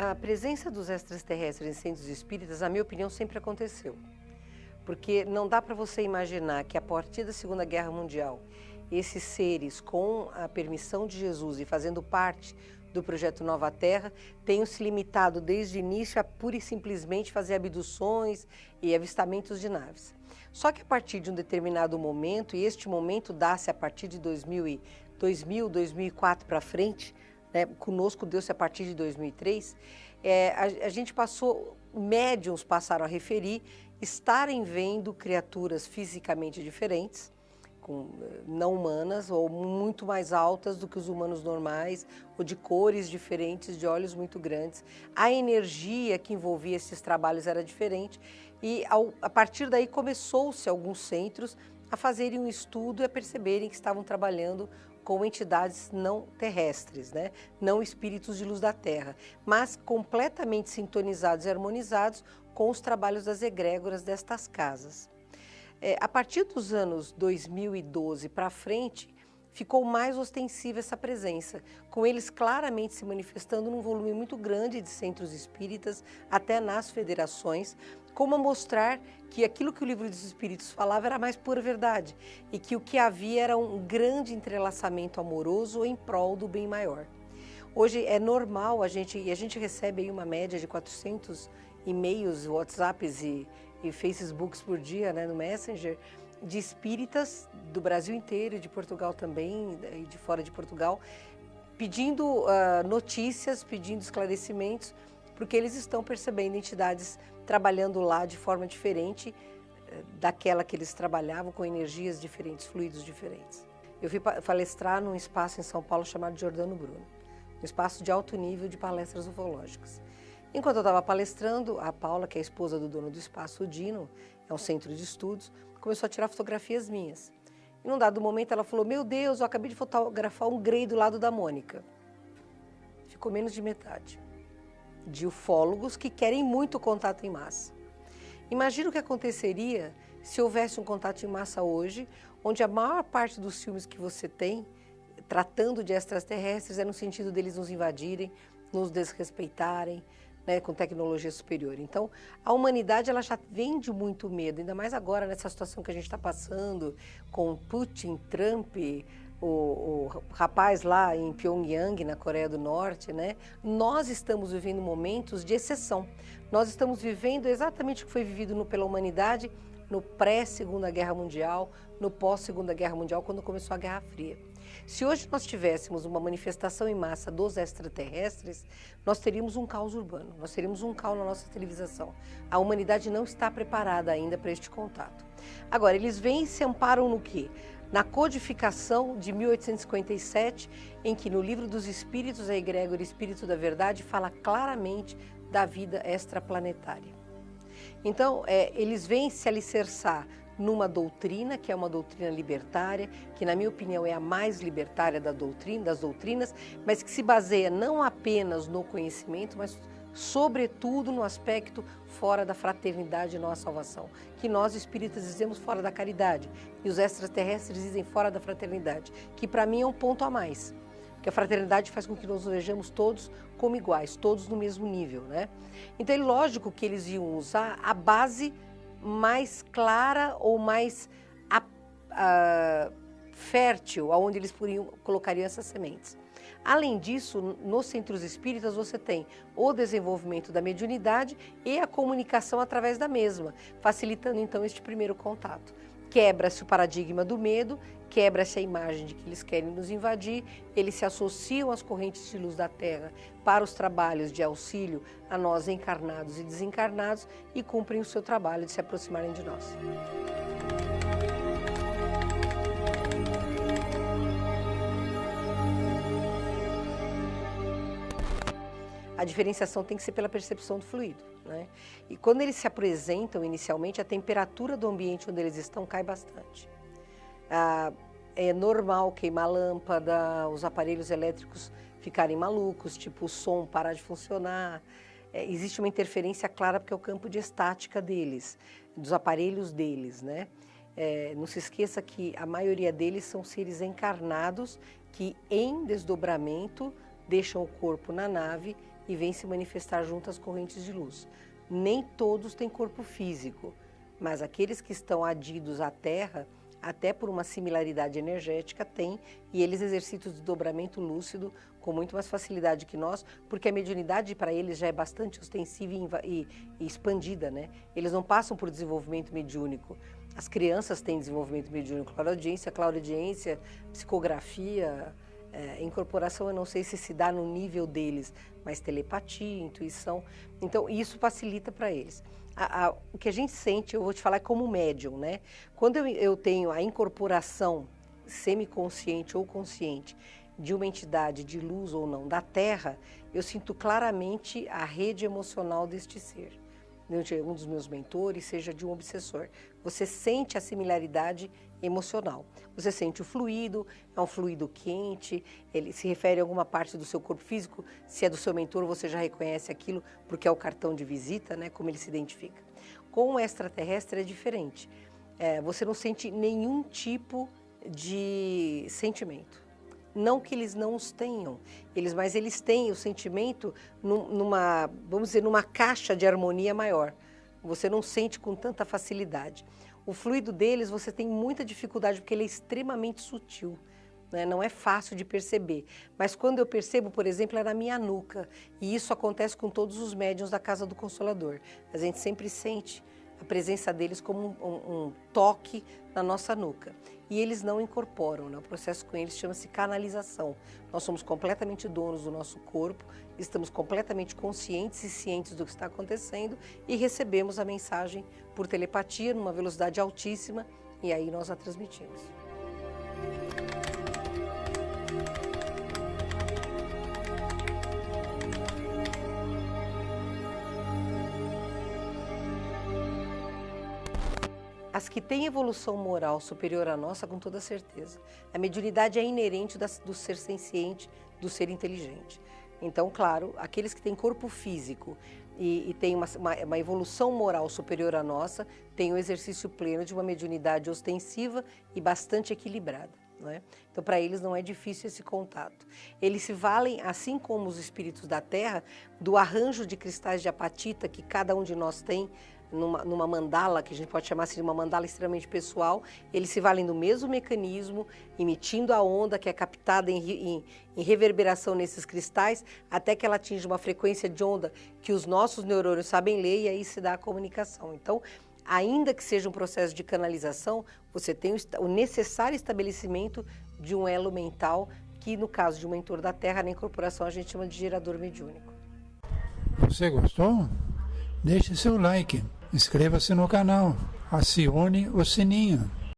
A presença dos extraterrestres em centros espíritas, na minha opinião, sempre aconteceu. Porque não dá para você imaginar que a partir da Segunda Guerra Mundial, esses seres, com a permissão de Jesus e fazendo parte do projeto Nova Terra, tenham se limitado desde o início a pura e simplesmente fazer abduções e avistamentos de naves. Só que a partir de um determinado momento, e este momento dá-se a partir de 2000, 2004 para frente, né, conosco deu-se a partir de 2003, a gente passou, médiums passaram a referir, estarem vendo criaturas fisicamente diferentes, não humanas ou muito mais altas do que os humanos normais, ou de cores diferentes, de olhos muito grandes. A energia que envolvia esses trabalhos era diferente e a partir daí começou-se alguns centros a fazerem um estudo e a perceberem que estavam trabalhando com entidades não terrestres, né? Não espíritos de luz da Terra, mas completamente sintonizados e harmonizados com os trabalhos das egrégoras destas casas. A partir dos anos 2012 para frente, ficou mais ostensiva essa presença, com eles claramente se manifestando num volume muito grande de centros espíritas, até nas federações, como a mostrar que aquilo que o Livro dos Espíritos falava era a mais pura verdade e que o que havia era um grande entrelaçamento amoroso em prol do bem maior. Hoje é normal, a gente recebe aí uma média de 400 e-mails, WhatsApps e Facebooks por dia, né, no Messenger, de espíritas do Brasil inteiro, de Portugal também, e de fora de Portugal, pedindo notícias, pedindo esclarecimentos, porque eles estão percebendo entidades trabalhando lá de forma diferente daquela que eles trabalhavam, com energias diferentes, fluidos diferentes. Eu fui palestrar num espaço em São Paulo chamado Giordano Bruno, um espaço de alto nível de palestras ufológicas. Enquanto eu estava palestrando, a Paula, que é a esposa do dono do espaço, o Dino, é um centro de estudos, começou a tirar fotografias minhas. E num dado momento ela falou, meu Deus, eu acabei de fotografar um Grey do lado da Mônica. Ficou menos de metade. De ufólogos que querem muito contato em massa. Imagina o que aconteceria se houvesse um contato em massa hoje, onde a maior parte dos filmes que você tem, tratando de extraterrestres, é no sentido deles nos invadirem, nos desrespeitarem, né, com tecnologia superior. Então, a humanidade ela já vem de muito medo, ainda mais agora nessa situação que a gente está passando, com Putin, Trump, o rapaz lá em Pyongyang, na Coreia do Norte, né? Nós estamos vivendo momentos de exceção. Nós estamos vivendo exatamente o que foi vivido pela humanidade no pré-Segunda Guerra Mundial, no pós-Segunda Guerra Mundial, quando começou a Guerra Fria. Se hoje nós tivéssemos uma manifestação em massa dos extraterrestres, nós teríamos um caos urbano, nós teríamos um caos na nossa civilização. A humanidade não está preparada ainda para este contato. Agora, eles vêm e se amparam no quê? Na codificação de 1857, em que no Livro dos Espíritos, a egrégora Espírito da Verdade fala claramente da vida extraplanetária. Então, eles vêm se alicerçar numa doutrina, que é uma doutrina libertária, que na minha opinião é a mais libertária das doutrinas, mas que se baseia não apenas no conhecimento, mas sobretudo no aspecto fora da fraternidade e não a salvação, que nós espíritas dizemos fora da caridade e os extraterrestres dizem fora da fraternidade, que para mim é um ponto a mais, porque a fraternidade faz com que nós vejamos todos como iguais, todos no mesmo nível, né? Então é lógico que eles iam usar a base mais clara ou mais fértil, aonde eles colocariam essas sementes. Além disso, nos centros espíritas você tem o desenvolvimento da mediunidade e a comunicação através da mesma, facilitando então este primeiro contato. Quebra-se o paradigma do medo, quebra-se a imagem de que eles querem nos invadir, eles se associam às correntes de luz da Terra para os trabalhos de auxílio a nós encarnados e desencarnados e cumprem o seu trabalho de se aproximarem de nós. A diferenciação tem que ser pela percepção do fluido, né? E quando eles se apresentam inicialmente, a temperatura do ambiente onde eles estão cai bastante. É normal queimar lâmpada, os aparelhos elétricos ficarem malucos, tipo o som parar de funcionar. Existe uma interferência clara porque é o campo de estática deles, dos aparelhos deles, né? Não se esqueça que a maioria deles são seres encarnados que em desdobramento deixam o corpo na nave e vêm se manifestar junto às correntes de luz. Nem todos têm corpo físico, mas aqueles que estão adidos à Terra, até por uma similaridade energética, têm, e eles exercitam o desdobramento lúcido com muito mais facilidade que nós, porque a mediunidade para eles já é bastante ostensiva e expandida, né? Eles não passam por desenvolvimento mediúnico. As crianças têm desenvolvimento mediúnico, clareaudiência, psicografia, incorporação, eu não sei se dá no nível deles, mas telepatia, intuição, então isso facilita para eles. O que a gente sente, eu vou te falar, é como médium, né? Quando eu tenho a incorporação semiconsciente ou consciente de uma entidade de luz ou não da Terra, eu sinto claramente a rede emocional deste ser. De um dos meus mentores, seja de um obsessor. Você sente a similaridade emocional. Você sente o fluido, é um fluido quente, ele se refere a alguma parte do seu corpo físico. Se é do seu mentor, você já reconhece aquilo porque é o cartão de visita, né, como ele se identifica. Com o extraterrestre é diferente. Você não sente nenhum tipo de sentimento. Não que eles não os tenham, mas eles têm o sentimento vamos dizer, numa caixa de harmonia maior. Você não sente com tanta facilidade. O fluido deles você tem muita dificuldade porque ele é extremamente sutil, né? Não é fácil de perceber. Mas quando eu percebo, por exemplo, é na minha nuca. E isso acontece com todos os médiuns da Casa do Consolador. A gente sempre sente a presença deles como um toque na nossa nuca. E eles não incorporam, né? O processo com eles chama-se canalização. Nós somos completamente donos do nosso corpo, estamos completamente conscientes e cientes do que está acontecendo e recebemos a mensagem por telepatia, numa velocidade altíssima, e aí nós a transmitimos. As que têm evolução moral superior à nossa, com toda certeza. A mediunidade é inerente do ser senciente, do ser inteligente. Então, claro, aqueles que têm corpo físico e têm uma evolução moral superior à nossa, têm o exercício pleno de uma mediunidade ostensiva e bastante equilibrada. Não é? Então, para eles não é difícil esse contato. Eles se valem, assim como os espíritos da Terra, do arranjo de cristais de apatita que cada um de nós tem, numa mandala, que a gente pode chamar assim de uma mandala extremamente pessoal. Eles se valem do mesmo mecanismo, emitindo a onda que é captada em reverberação nesses cristais, até que ela atinja uma frequência de onda que os nossos neurônios sabem ler, e aí se dá a comunicação. Então, ainda que seja um processo de canalização, você tem o necessário estabelecimento de um elo mental, que no caso de um mentor da Terra, na incorporação a gente chama de gerador mediúnico. Você gostou? Deixe seu like, inscreva-se no canal, acione o sininho.